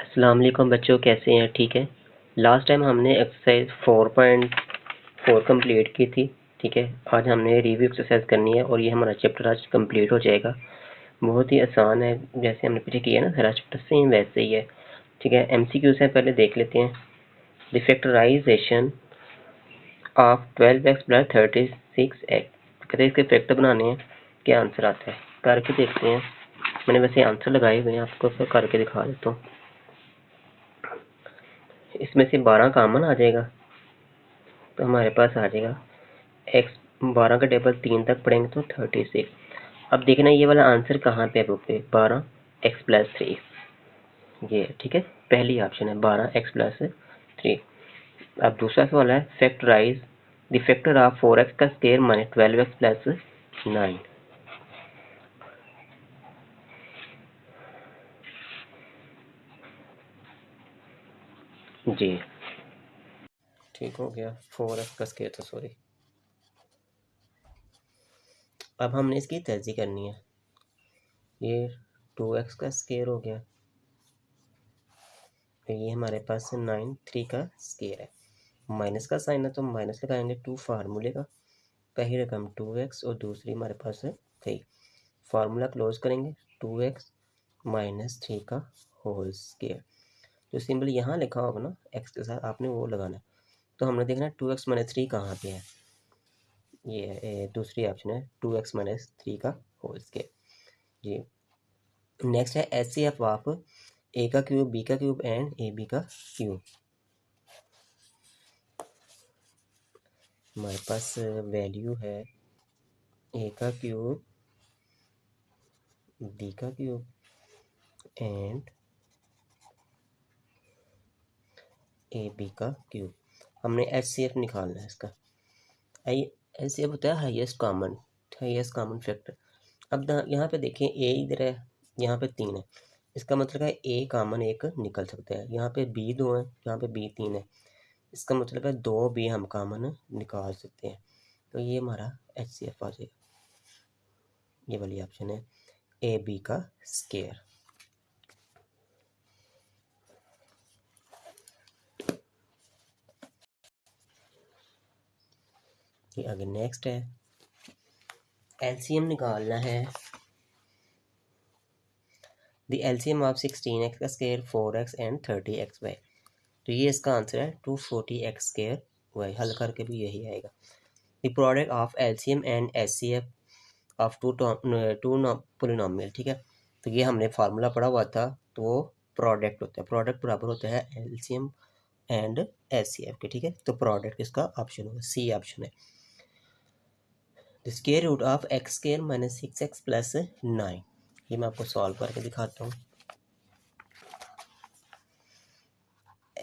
अस्सलाम वालेकुम बच्चों, कैसे हैं? ठीक है। लास्ट टाइम हमने एक्सरसाइज 4.4 कंप्लीट की थी। ठीक है, आज हमने रिव्यू एक्सरसाइज करनी है और ये हमारा चैप्टर आज कंप्लीट हो जाएगा। बहुत ही आसान है, जैसे हमने पीछे किया ना सारा चैप्टर सेम वैसे ही है। ठीक है, एमसीक्यू से पहले देख लेते हैं। The factorisation of 12x plus 36x। कहते हैं इसके फैक्टर बनाने हैं, क्या आंसर आता है करके देखते हैं। मैंने वैसे आंसर लगाए हुए हैं, आपको फिर करके दिखा देता हूँ। इसमें से 12 कॉमन आ जाएगा तो हमारे पास आ जाएगा x 12 का टेबल 3 तक पढ़ेंगे तो 36। अब देखना ये वाला आंसर कहाँ पे है बुक पे, 12x प्लस 3 ये। ठीक है, पहली ऑप्शन है 12x प्लस 3। अब दूसरा सवाल है factorise the factor of 4x का स्क्वायर माइनस 12x प्लस 9। जी ठीक हो गया, 4x का स्क्वायर था, सॉरी। अब हमने इसकी तर्जी करनी है। ये 2x का स्क्वायर हो गया, तो ये हमारे पास 9 3 का स्क्वायर है। माइनस का साइन है तो माइनस लगाएंगे 2 फार्मूले का। पहली रकम 2x और दूसरी हमारे पास है 3। फार्मूला क्लोज करेंगे 2x माइनस 3 का होल स्क्वायर। जो सिंबल यहाँ लिखा होगा ना x के साथ, आपने वो लगाना है। तो हमने देखना है 2x माइनस 3 कहाँ पे है। ये दूसरी ऑप्शन है 2x माइनस 3 का होल स्क्वायर। जी नेक्स्ट है एच सी एफ ऑफ ए का क्यूब, बी का क्यूब एंड ए बी का क्यूब। हमारे पास वैल्यू है ए का क्यूब, बी का क्यूब एंड ए बी का क्यूब। हमने एच सी एफ निकालना है इसका। एच सी एफ होता है हाईएस्ट कॉमन फैक्टर। अब यहाँ पे देखें ए इधर है, यहाँ पे 3 है, इसका मतलब है ए कॉमन एक निकल सकता है। यहाँ पे बी 2 है, यहाँ पे बी 3 है, इसका मतलब है 2 बी हम कॉमन निकाल सकते हैं। तो ये हमारा एच सी एफ आ जाएगा, ये वाली ऑप्शन है ए बी का स्क्वायर। ये आगे नेक्स्ट है एलसीएम निकालना है। द एलसीएम ऑफ 16x का स्क्वायर 4x एंड 30xy। तो ये इसका आंसर है 240x स्क्वायर वाई। हल करके भी यही आएगा। The product of LCM and HCF of two polynomial. ठीक है, तो ये हमने फार्मूला पढ़ा हुआ था, तो वो प्रोडक्ट होता है, प्रोडक्ट बराबर होता है एलसीएम एंड एचसीएफ के। ठीक है, तो प्रोडक्ट इसका ऑप्शन होगा, सी ऑप्शन है। The square root of x square minus 6x plus 9। ये मैं आपको सॉल्व करके दिखाता हूँ।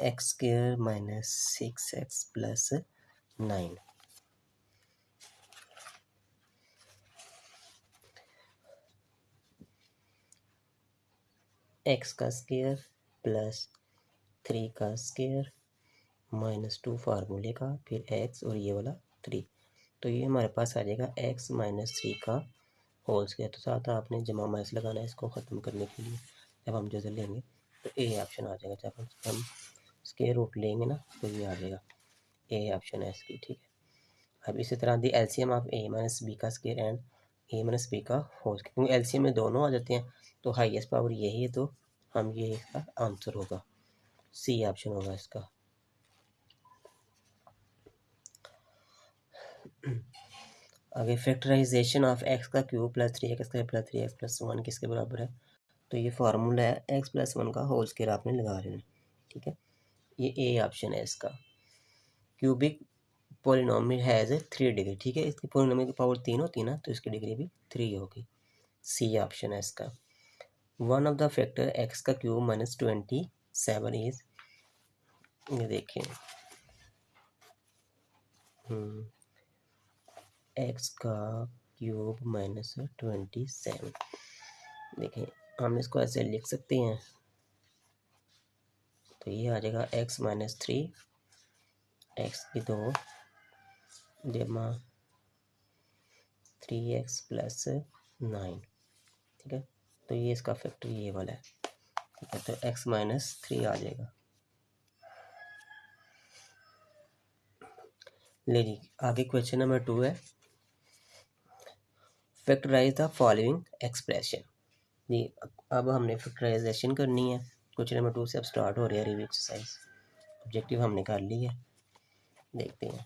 X square minus 6x plus 9। X का स्क्वायर प्लस 3 का स्क्वायर माइनस 2 फार्मूले का, फिर एक्स और ये वाला 3। तो ये हमारे पास आ जाएगा एक्स माइनस 3 का होल स्क्वायर। तो साथ आपने जमा माइनस लगाना है इसको ख़त्म करने के लिए। जब हम जैसे लेंगे तो ए ऑप्शन आ जाएगा। जब हम स्क्वायर रूट लेंगे ना तो ये आ जाएगा, ए ऑप्शन है इसकी। ठीक है, अब इसी तरह the LCM of A minus B का square and A minus B का होल स्क्वायर। क्योंकि एलसीएम में दोनों आ जाते हैं तो हाईएस्ट पावर यही है, तो हम ये इसका आंसर होगा, सी ऑप्शन होगा इसका। आगे फैक्टराइजेशन ऑफ एक्स का cube plus 3x plus 3x plus 1 किसके बराबर है। तो ये फार्मूला है x प्लस 1 का होल स्क्वायर आपने लगा लेना। ठीक है, ये ए ऑप्शन है इसका। Cubic polynomial has 3 degree. ठीक है, इसकी पोलिनोमियल की पावर 3 होती है ना, तो इसकी डिग्री भी 3 होगी, सी ऑप्शन है इसका। One of the factor x का क्यूब माइनस 27 इज, ये देखें एक्स का क्यूब माइनस 27। देखें हम इसको ऐसे लिख सकते हैं, तो ये आ जाएगा एक्स माइनस 3 एक्स की 2 जमा 3x प्लस 9। ठीक है, तो ये इसका फैक्टर ये वाला है। ठीक है, तो x माइनस 3 आ जाएगा। ले जी, आगे क्वेश्चन नंबर 2 है, फैक्टराइज द फॉलोइंग एक्सप्रेशन। जी, अब हमने फैक्टराइजेशन करनी है। क्वेश्चन नंबर 2 से अब स्टार्ट हो रही है रिव्यू एक्सरसाइज। ऑब्जेक्टिव हमने कर ली है, देखते हैं।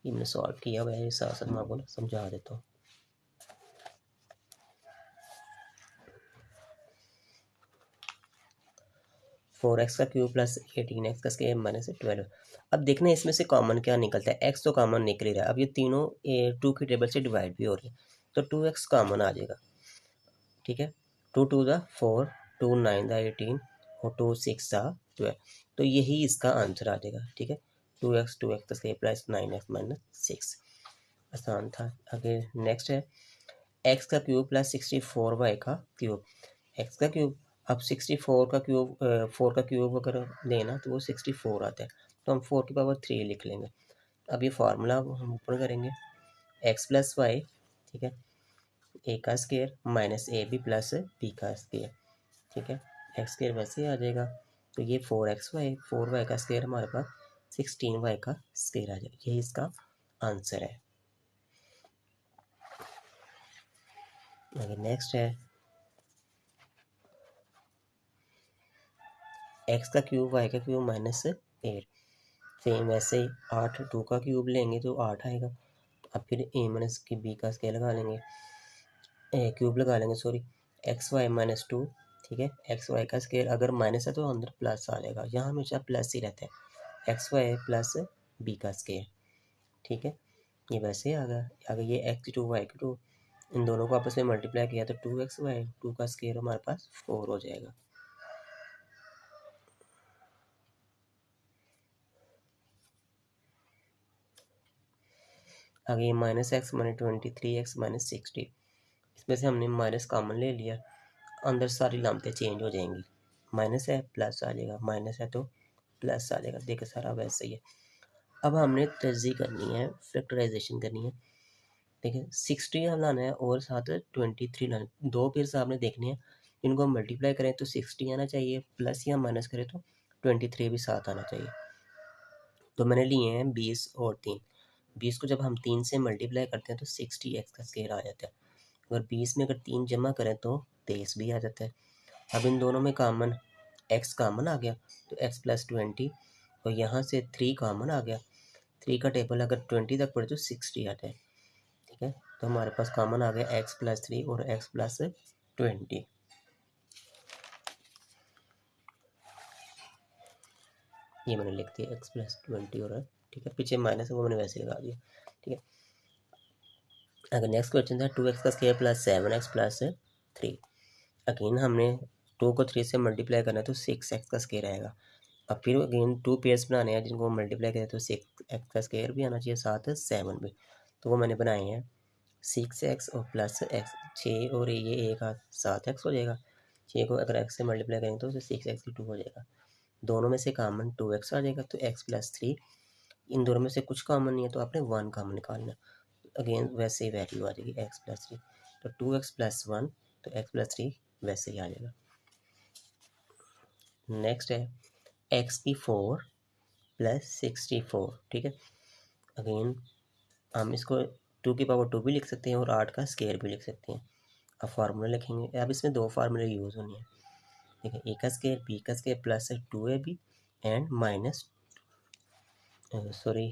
ये मैंने सॉल्व किया हुआ है, साथ साथ मैं आपको समझा देता हूँ। फोर एक्स का क्यूब प्लस 18x का स्क्वायर माइनस 12। अब देखना है इसमें से कॉमन क्या निकलता है। x तो कॉमन निकल ही रहा है। अब ये तीनों 2 की टेबल से डिवाइड भी हो रही है, तो 2x कॉमन आ जाएगा। ठीक है, 2 2 द 4, 2 9 द 18 और 2 6 द 12, तो यही इसका आंसर आ जाएगा। ठीक है, 2x का स्क्वायर प्लस 9x माइनस 6, आसान था। आगे नेक्स्ट है x का क्यूब प्लस 64y का क्यूब। x का क्यूब, अब 64 का क्यूब 4 का क्यूब अगर लेना तो वो 64 आता है, तो हम 4 की पावर 3 लिख लेंगे। अब ये फार्मूला हम ऊपर करेंगे, x प्लस वाई, ठीक है, ए का square minus a b plus b का स्क्वायर। ठीक है, एक्स स्क्वायर वैसे आ जाएगा, तो ये 4y का स्क्वायर हमारे पास 16y का स्क्वायर आ जाएगा। यही इसका आंसर है। आगे नेक्स्ट है एक्स का क्यूब वाई का क्यूब माइनस 8। सेम वैसे ही 8 2 का क्यूब लेंगे तो 8 आएगा। अब फिर ए माइनस की बी का स्क्वायर लगा लेंगे, क्यूब लगा लेंगे सॉरी, एक्स वाई माइनस 2। ठीक है, एक्स वाई का स्क्वायर अगर माइनस है तो अंदर प्लस आ जाएगा, यहाँ हमेशा प्लस ही रहता है। एक्स वाई प्लस बी का स्क्वायर। ठीक है, ये वैसे ही आ गया। अगर ये x2 y2 इन दोनों को आपस में मल्टीप्लाई किया तो 2xy 2 का स्क्वायर हमारे पास 4 हो जाएगा। आगे ये minus x minus 23x minus 60, इसमें से हमने माइनस कॉमन ले लिया, अंदर सारी लामतें चेंज हो जाएंगी। माइनस है प्लस आ जाएगा, माइनस है तो प्लस आ जाएगा। देखिए सारा वैसे ही है। अब हमने तर्जीह करनी है, फैक्टराइजेशन करनी है। देखिए 60 लाना है और साथ 23 लाना है। दो पेयर्स आपने देखने हैं, इनको हम मल्टीप्लाई करें तो 60 आना चाहिए, प्लस या माइनस करें तो 23 भी साथ आना चाहिए। तो मैंने लिए हैं 20 और 3। 20 को जब हम 3 से मल्टीप्लाई करते हैं तो 60x का स्क्वायर आ जाता है। अगर 20 में अगर 3 जमा करें तो 23 भी आ जाता है। अब इन दोनों में कॉमन x कॉमन आ गया, तो x प्लस 20, और यहाँ से 3 कॉमन आ गया। 3 का टेबल अगर 20 तक पढ़े तो 60 आता है। ठीक है, तो हमारे पास कॉमन आ गया x प्लस 3 और x प्लस 20। ये मैंने लिख दिया x प्लस 20 और ठीक है, पीछे माइनस है वो मैंने वैसे लगा दिया। ठीक है, अगर नेक्स्ट क्वेश्चन था 2x का square plus 7x plus 3। Again हमने 2 को 3 से मल्टीप्लाई करना है तो 6x का स्क्वायर आएगा। अब फिर अगेन 2 पेयर्स बनाने हैं जिनको मल्टीप्लाई करें तो 6x का स्क्वायर भी आना चाहिए, साथ 7 भी। तो वो मैंने बनाए हैं 6x और प्लस एक्स, 6 और ये एक 7x हो जाएगा। 6 को अगर x से मल्टीप्लाई करेंगे तो 6x की 2 हो जाएगा। दोनों में से कॉमन 2x आ जाएगा, तो x प्लस 3। इन दोनों में से कुछ कॉमन नहीं है तो आपने 1 कॉमन निकालना। अगेन वैसे ही वैल्यू आ जाएगी x प्लस 3, तो 2x प्लस 1, तो x प्लस 3 वैसे ही आ जाएगा। नेक्स्ट है x की 4 प्लस 64। ठीक है, अगेन हम इसको 2 की पावर 2 भी लिख सकते हैं और 8 का स्क्वायर भी लिख सकते हैं। अब फार्मूला लिखेंगे। अब इसमें दो फार्मूले यूज़ होने हैं। ठीक है, ए का स्क्वायर बी का square plus 2ab and minus sorry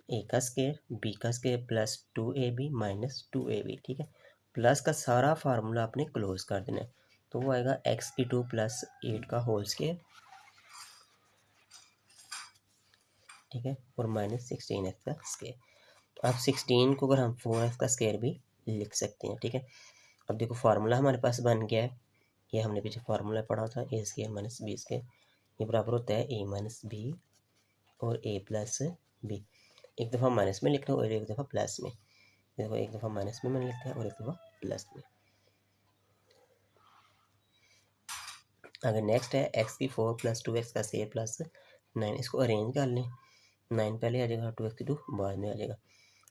A का स्क्वायर बी का square plus 2ab minus 2ab। ठीक है, प्लस का सारा फार्मूला आपने क्लोज कर देना है, तो वो आएगा x की 2 प्लस 8 का होल स्क्वायर। ठीक है, और माइनस 16x का स्क्वायर। अब 16 को अगर हम 4x का स्क्वायर भी लिख सकते हैं। ठीक है, अब देखो फार्मूला हमारे पास बन गया है। ये हमने पीछे फार्मूला पढ़ा था, ए स्क्वायर माइनस बी स्क्वायर, ये बराबर होता है ए माइनस बी और ए प्लस बी। एक दफ़ा माइनस में लिख रहा हूँ और एक दफ़ा प्लस में। देखो एक दफ़ा माइनस में मैंने लिखा है और एक दफ़ा प्लस में। अगर नेक्स्ट है x की 4 प्लस 2x का स्क्वायर प्लस 9, इसको अरेंज कर लें। 9 पहले आ जाएगा, 2x की 2 बाद में आ जाएगा।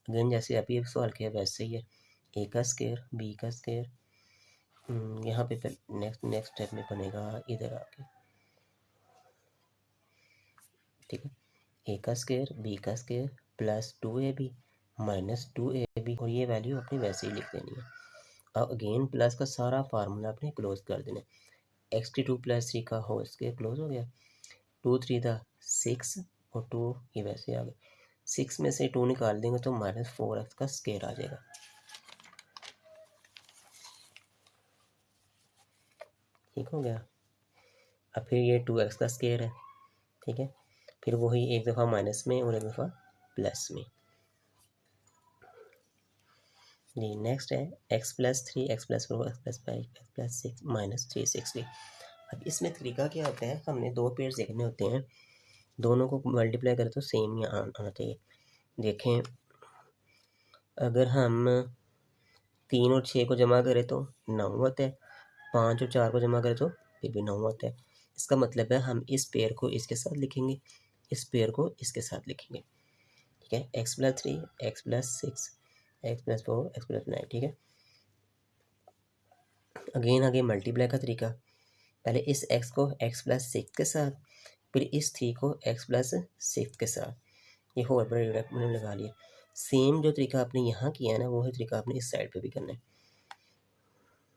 अगेन जैसे अभी एक सवाल किया वैसे ही है। ए का स्क्वायर बी का स्क्वायर, यहाँ पे नेक्स्ट स्टेप में बनेगा इधर आके, ठीक है, ए का स्क्वायर बी का square plus 2ab minus 2ab, और ये वैल्यू अपनी वैसे ही लिख देनी है। अब अगेन प्लस का सारा फार्मूला अपने क्लोज कर देना, एक्स की 2 + 3 का होल स्क्वायर क्लोज हो गया, 2 3 था 6 और 2 ये वैसे आ गया, 6 में से 2 निकाल देंगे तो -4x का स्क्वायर आ जाएगा, ठीक हो गया। अब फिर ये 2x का स्क्वायर है, ठीक है, फिर वही एक दफ़ा माइनस में और एक दफ़ा प्लस में। जी नेक्स्ट है x + 3 x + 4 x + 5 x + 6 -360। अब इसमें तरीका क्या होता है, हमने दो पेयर्स देखने होते हैं, दोनों को मल्टीप्लाई करें तो सेम ही आना चाहिए। देखें अगर हम 3 और 6 को जमा करें तो 9 होता है, 5 और 4 को जमा करें तो फिर भी 9 होता है। इसका मतलब है हम इस पेयर को इसके साथ लिखेंगे, इस पेयर को इसके साथ लिखेंगे, ठीक है, x + 3 x + 6 x + 4 x + 9, ठीक है। अगेन आगे मल्टीप्लाई का तरीका, पहले इस x को x + 6 के साथ, फिर इस 3 को x + 6 के साथ, ये होल ब्रैकेट मैंने लगा लिया। सेम जो तरीका आपने यहाँ किया है ना, वही तरीका आपने इस साइड पे भी करना है।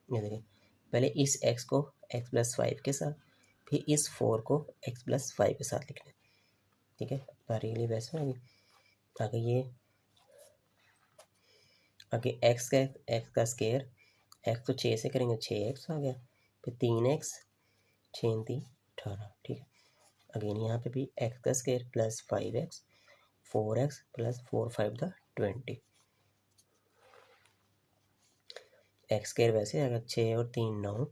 ये देखिए पहले इस x को x + 5 के साथ, फिर इस 4 को x + 5 के साथ लिखना है, ठीक है, डायरेक्टली वैसे होगी। आगे ये आगे x का स्क्वायर, x तो 6 से करेंगे 6x आ गया, फिर 3x 6 3 18, ठीक है। अगेन यहाँ पे भी x का square plus 5x 4x plus 4 5 the 20, x square वैसे आ गया, 6 और 3 9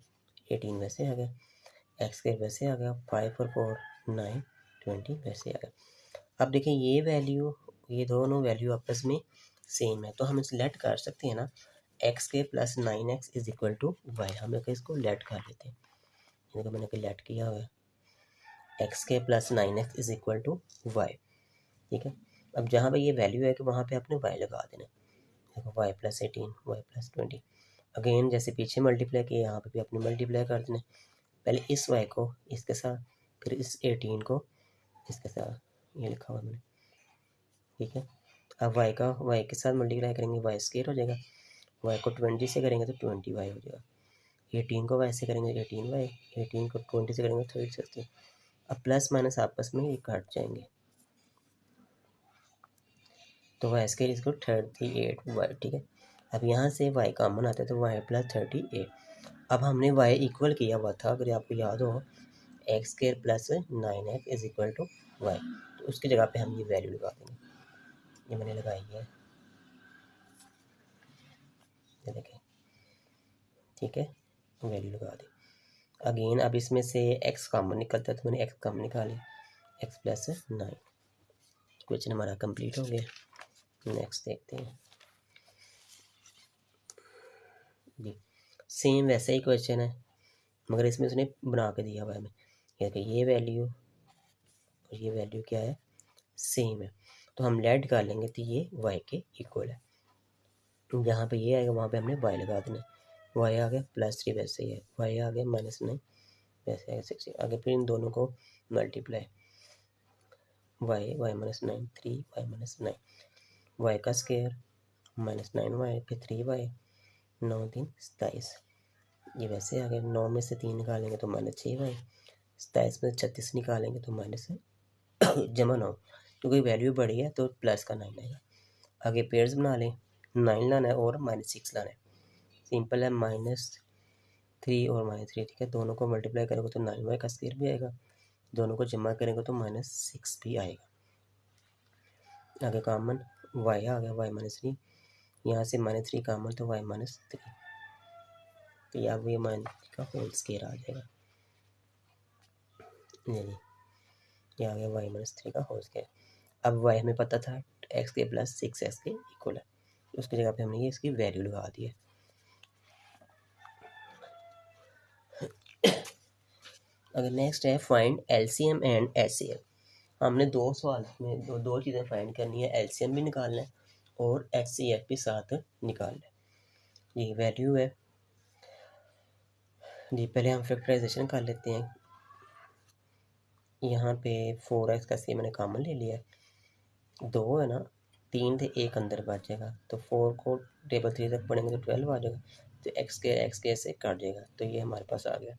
18 वैसे आ गया, एक्स स्क्वायर वैसे आ गया, 5 और 4 9 20 वैसे आ गया। अब देखें ये वैल्यू, ये दोनों वैल्यू आपस में सेम है, तो हम इसे लेट कर सकते हैं ना, x square plus 9x is equal to y, हम इसको लेट कर लेते हैं, देखो मैंने लेट किया हुआ है, x square plus 9x is equal to y, ठीक है। अब जहाँ पे ये वैल्यू है कि वहाँ पे आपने वाई लगा देना, देखो वाई + 18 वाई + 20, अगेन जैसे पीछे मल्टीप्लाई किया यहाँ पे भी अपने मल्टीप्लाई कर देना, पहले इस y को इसके साथ, फिर इस 18 को इसके साथ, ये लिखा हुआ मैंने, ठीक है। अब y के साथ मल्टीप्लाई करेंगे y स्क्वायर हो जाएगा, y को 20 से करेंगे तो 20y हो जाएगा, 18 को y से करेंगे 18y, 18 को 20 से करेंगे 30। अब प्लस माइनस आपस में ये काट जाएंगे, तो y स्क्वायर इसको 38y, ठीक है। अब यहाँ से y कॉमन आता है तो y + 38, अब हमने y इक्वल किया हुआ था, अगर आपको याद हो, x square plus 9x is equal to y, तो उसकी जगह पे हम ये वैल्यू लगा देंगे, ये मैंने लगाई है, ये देखें, ठीक है, वैल्यू लगा दी। अगेन अब इसमें से x कॉमन निकलता है तो मैंने x कॉमन निकाली, x + 9, क्वेश्चन हमारा कंप्लीट हो गया। नेक्स्ट देखते हैं जी, सेम वैसा ही क्वेश्चन है, मगर इसमें उसने बना के दिया हुआ है हमें, ये वैल्यू और ये वैल्यू क्या है, सेम है, तो हम लेट कर लेंगे तो ये y के इक्वल है, जहाँ पे ये आएगा वहाँ पे हमने y लगा देना, y आ गया +3 वैसे ही है, y आ गया -9 वैसे है 6, आगे फिर इन दोनों को मल्टीप्लाई, y -9 3 y -9, y का स्क्वायर -9y फिर 3y 9 3 27, ये वैसे आ गया, 9 में से 3 निकालेंगे तो -6y, 27 में 36 निकालेंगे तो माइनस जमा 9, क्योंकि वैल्यू बड़ी है तो प्लस का 9 आएगा। आगे पेयर्स बना लें, 9 लाना है और -6 लाना है, सिंपल है, -3 और -3, ठीक है, दोनों को मल्टीप्लाई करोगे तो 9y का स्क्वायर भी आएगा, दोनों को जमा करेंगे तो -6 भी आएगा। आगे कॉमन y आ गया, y -3, यहाँ से -3 कॉमन तो y -3, तो या वो ये -3 का होल स्क्वायर आ जाएगा, ये आ गया y -3 का होल स्क्वायर। अब y हमें पता था x के + 6x के इक्वल है, उसकी जगह पे हमने ये इसकी वैल्यू लगा दी है। अगर नेक्स्ट है फाइंड LCM एंड HCF, हमने दो सवाल में दो चीज़ें फाइंड करनी है, LCM भी निकालना है और HCF भी साथ निकालना है। ये वैल्यू है जी। पहले हम फैक्टराइजेशन कर लेते हैं। यहाँ पे 4x का सी मैंने कॉमन ले लिया, 2 है ना, 3 थे, 1 अंदर बच जाएगा, तो 4 को टेबल 3 तक पढ़ेंगे तो 12 आ जाएगा, तो x के से कट जाएगा, तो ये हमारे पास आ गया।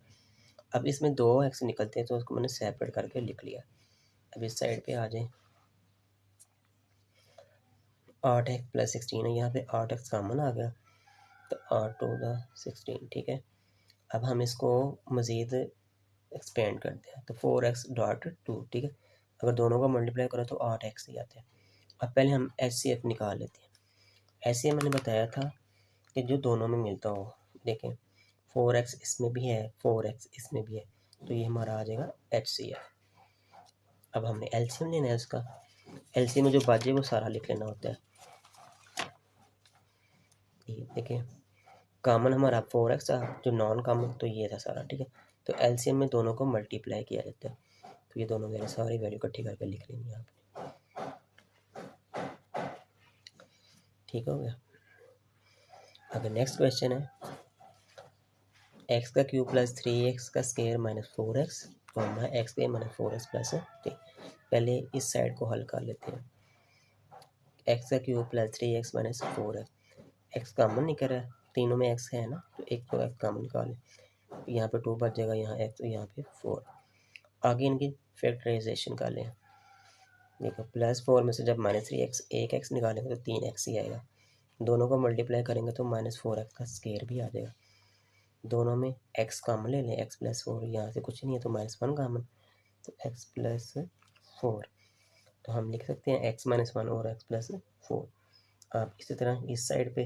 अब इसमें 2x निकलते हैं तो उसको मैंने सेपरेट करके लिख लिया। अब इस साइड पे आ जाए, 8x + 16 है, यहाँ पे 8x कॉमन आ गया, तो 8 टू द 16, ठीक है। अब हम इसको मज़ीद एक्सपेंड करते हैं, तो 4x.2, ठीक है। अगर दोनों का मल्टीप्लाई करो तो 8x ही आता है। अब पहले हम HCF निकाल लेते हैं। HCF मैंने बताया था कि जो दोनों में मिलता हो, देखें 4x इसमें भी है, 4x इसमें भी है, तो ये हमारा आ जाएगा HCF। अब हमने LCM लेना है उसका। LCM में जो बाजे वो सारा लिख लेना होता है। ये देखिए कॉमन हमारा 4x था, जो नॉन कॉमन तो ये था सारा, ठीक है। तो LCM में दोनों को मल्टीप्लाई किया जाता है, तो ये दोनों मेरे सारी वैल्यू इकट्ठी करके लिख लेंगे यहाँ पे, ठीक हो गया। अगर नेक्स्ट क्वेश्चन है x³ + 3x² - 4x, x² - 4x + 3। पहले इस साइड को हल कर लेते हैं। x³ + 3x - 4x, x common नहीं कर रहा है, तीनों में x है ना, तो एक तो x कॉमन निकालें, यहाँ पे 2 बच जाएगा, यहाँ x, तो यहाँ पे 4। आगे इनकी फैक्टराइजेशन कर लें। देखो +4 में से जब -3x एक x निकालेंगे तो 3x ही आएगा, दोनों को मल्टीप्लाई करेंगे तो -4x का स्क्वायर भी आ जाएगा। दोनों में x कॉमन ले लें, x + 4, यहाँ से कुछ नहीं है तो -1 कॉमन, तो x + 4, तो हम लिख सकते हैं x - 1 और x + 4। आप इसी तरह इस साइड पे,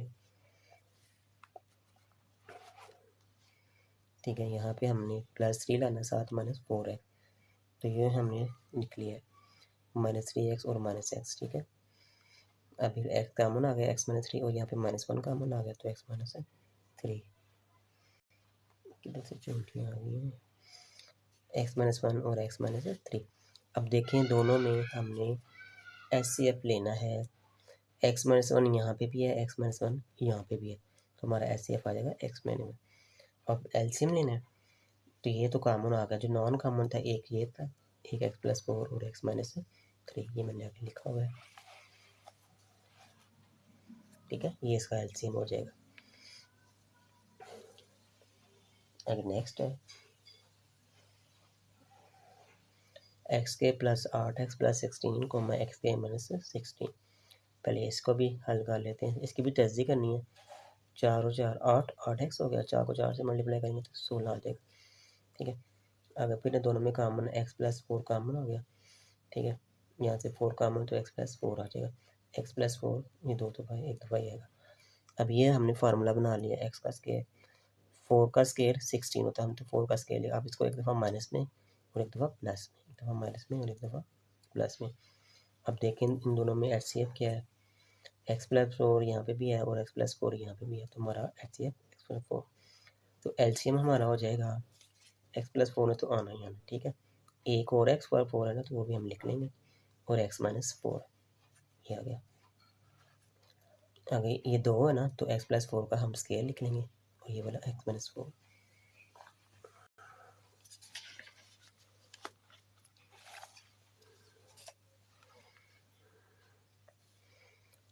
ठीक है, यहाँ पे हमने +3 लाना, 7 - 4 है, तो ये हमने लिख लिया है -3x और -x, ठीक है। अभी x कॉमन आ गया, x - 3, और यहाँ पे -1 कॉमन आ गया, तो x - 3, किधर से चोटियाँ आ गई हैं, x - 1 और x - 3। अब देखें दोनों में हमने HCF लेना है, x - 1 यहाँ पे भी है, x - 1 यहाँ पे भी है, तो हमारा HCF आ जाएगा x - 1। अब LCM लेना है, तो ये तो कॉमन आ गया, जो नॉन कॉमन था एक ये था, एक x + 4 और x - 3, ये मैंने आगे लिखा हुआ है, ठीक है। ये इसका LCM हो जाएगा। अगर नेक्स्ट है x² + 8x + 16, x² - 16। पहले इसको भी हल कर लेते हैं, इसकी भी तस्दीक करनी है। 4 और 4 8, 8x हो गया, 4 को 4 से मल्टीप्लाई करेंगे तो 16 आ जाएगा, ठीक है। अगर फिर दोनों में कॉमन x + 4 कॉमन हो गया, ठीक है, यहाँ से 4 कॉमन तो x + 4 आ जाएगा, x + 4 ये 2 दफ़ा एक दफ़ा ही आएगा। अब ये हमने फार्मूला बना लिया, x का स्क्वायर, 4 का स्क्वायर 16 होता है, हम तो 4 का स्क्वायर लिया। आप इसको एक दफ़ा माइनस में और एक दफ़ा प्लस में, एक दफ़ा माइनस में और एक दफ़ा प्लस में। अब देखें इन दोनों में HCF क्या है, x + 4 यहाँ पे भी है और x + 4 यहाँ पे भी है, तो हमारा HCF x + 4, तो LCM हमारा हो जाएगा, x + 4 है तो आना ही आना, ठीक है। एक और x + 4 है ना, तो वो भी हम लिख लेंगे, और x - 4 ये आ गया। आगे ये 2 है ना, तो x + 4 का हम स्क्वायर लिख लेंगे, और ये वाला x - 4।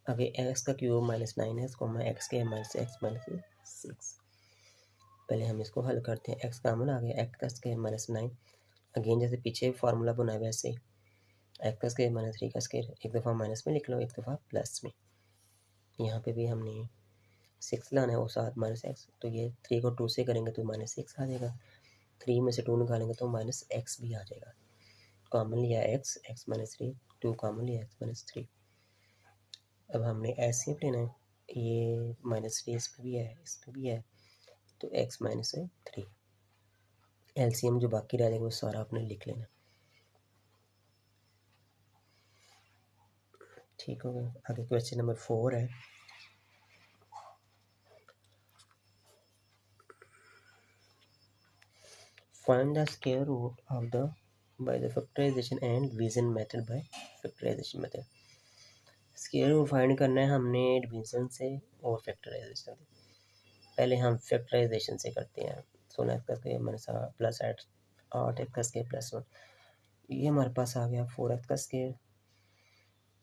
आगे x³ - 9x, x² - 6। पहले हम इसको हल करते हैं, x कॉमन आ गया, x का स्क्वायर -9, अगेन जैसे पीछे फार्मूला बना वैसे ही, x का स्क्वायर - 3 का स्क्वायर, एक दफ़ा माइनस में लिख लो, एक दफ़ा प्लस में। यहाँ पे भी हमने 6 लाना है और साथ -x, तो ये 3 को 2 से करेंगे तो -6 आ जाएगा, 3 में से 2 निकालेंगे तो -x भी आ जाएगा। कॉमन लिया x, x - 3, 2 कॉमन लिया x - 3। अब हमने HCF लेना है, ये -3 इस पर भी है, इस पर भी है, तो x - 3। LCM जो बाकी रह जाएगा वो सारा आपने लिख लेना, ठीक हो गया। आगे क्वेश्चन नंबर 4 है, find the square root of the by the factorization and division method by factorization method। Square root find करना है हमने डिवीजन से और फैक्टराइजेशन से। पहले हम फैक्टराइजेशन से करते हैं। 16 एक्स का स्क्वायर माइनस प्लस 8 एक्स का स्क्वायर प्लस 1, ये हमारे पास आ गया 4 एक्स का स्क्वायर।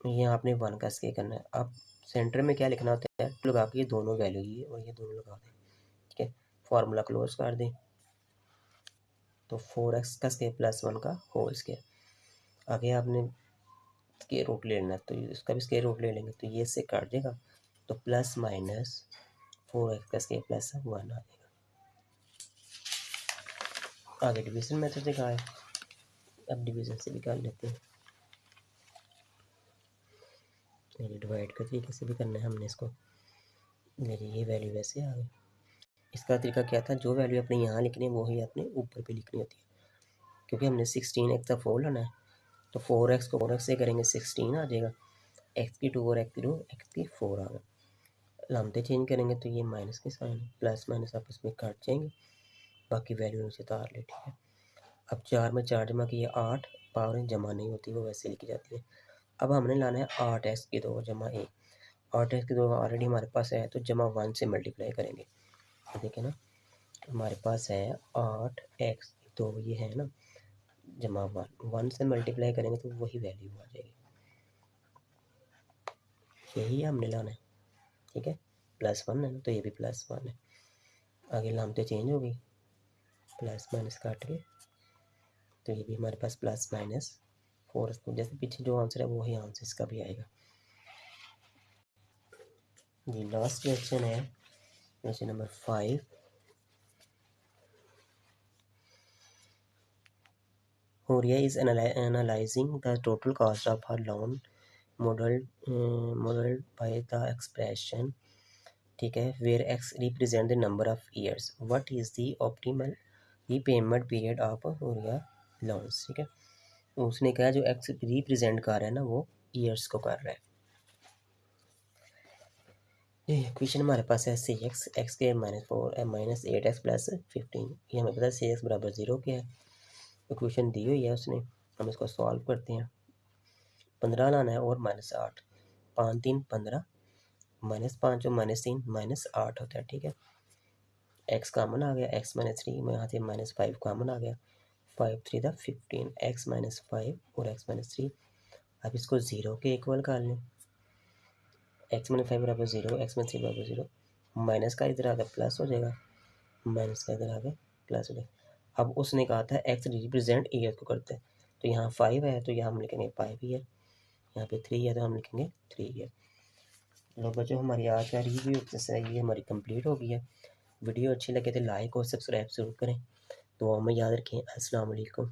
ये आपने 1 का स्क्वायर करना है। अब सेंटर में क्या लिखना होता है, लगा के ये दोनों वैल्यू ये और ये दोनों लगा दें, ठीक है। फार्मूला क्लोज कर दें, तो 4x का स्क्वायर प्लस 1 का होल स्क्वायर। आगे आपने स्क्वायर रूट ले लेना है, तो इसका भी स्क्वायर रूट ले लेंगे, तो ये इससे काट देगा, तो प्लस माइनस 4x का स्क्वायर प्लस 1 आ जाएगा। आगे डिवीजन मेथड दिखा है, अब डिवीजन से भी कर लेते हैं। डिवाइड के तरीके से भी करना है हमने इसको। मेरी ये वैल्यू वैसे आ गई। इसका तरीका क्या था, जो वैल्यू अपने यहाँ लिखनी है वही अपने ऊपर पे लिखनी होती है, क्योंकि हमने 16x का 4 लाना है, तो 4x को 4x से करेंगे 16 आ जाएगा, x की 2 और x की 2, x की 4 आ गया। लामते चेंज करेंगे तो ये माइनस के साइन, प्लस माइनस आपस में काट जाएंगे, बाकी वैल्यू नीचे तार ले, ठीक है। अब 4 में 4 जमा किए 8, पावर जमा नहीं होती, वो वैसे लिखी जाती है। अब हमने लाना है 8x की 2 जमा 1, 8x की 2 ऑलरेडी हमारे पास है, तो जमा 1 से मल्टीप्लाई करेंगे, देखें ना, हमारे पास है 8x 2, ये है ना, जमा 1 से मल्टीप्लाई करेंगे तो वही वैल्यू आ जाएगी, यही हमने लाना है, ठीक है। प्लस 1 है ना, तो ये भी प्लस 1 है। आगे लामते चेंज हो गई, प्लस माइनस काट के, तो ये भी हमारे पास प्लस माइनस 4, जैसे पीछे जो आंसर है वही आंसर इसका भी आएगा। ये लास्ट क्वेश्चन है, question number 5। Horia is analyzing the total cost of her loan modeled by the expression, ठीक है, where x represent the number of years. What is the optimal repayment period of Horia loans, ठीक है। तो उसने कहा जो x represent कर रहा है ना वो ईयर्स को कर रहा है। ये क्वेश्चन हमारे पास है सी एक्स के -4 माइनस 8x प्लस 15, ये हमें पता है सी एक्स बराबर 0 क्या है, तो क्वेश्चन दी हुई है उसने, हम इसको सॉल्व करते हैं। 15 लाना है और -8, 5 3 15, -5 और -3 -8 होता है, ठीक है। x कॉमन आ गया, x -3 में यहाँ से -5 कॉमन आ गया, 5 3 था 15, x -5 और x -3। अब इसको 0 के इक्वल कर लें, x -5 बराबर 0, x -3 बराबर 0, माइनस का इधर आ गया प्लस हो जाएगा, माइनस का इधर आ गया प्लस हो जाएगा। अब उसने कहा था x रिप्रेजेंट ईयर को करते हैं, तो यहाँ 5 है तो यहाँ हम लिखेंगे 5 ईयर, यहाँ पे 3 है तो हम लिखेंगे 3 ईयर। लो बच्चों, हमारी आज का रिव्यू एक्सरसाइज ये हमारी कंप्लीट हो गई है। वीडियो अच्छी लगे तो लाइक और सब्सक्राइब जरूर करें। दुआ में याद रखें। अस्सलाम वालेकुम।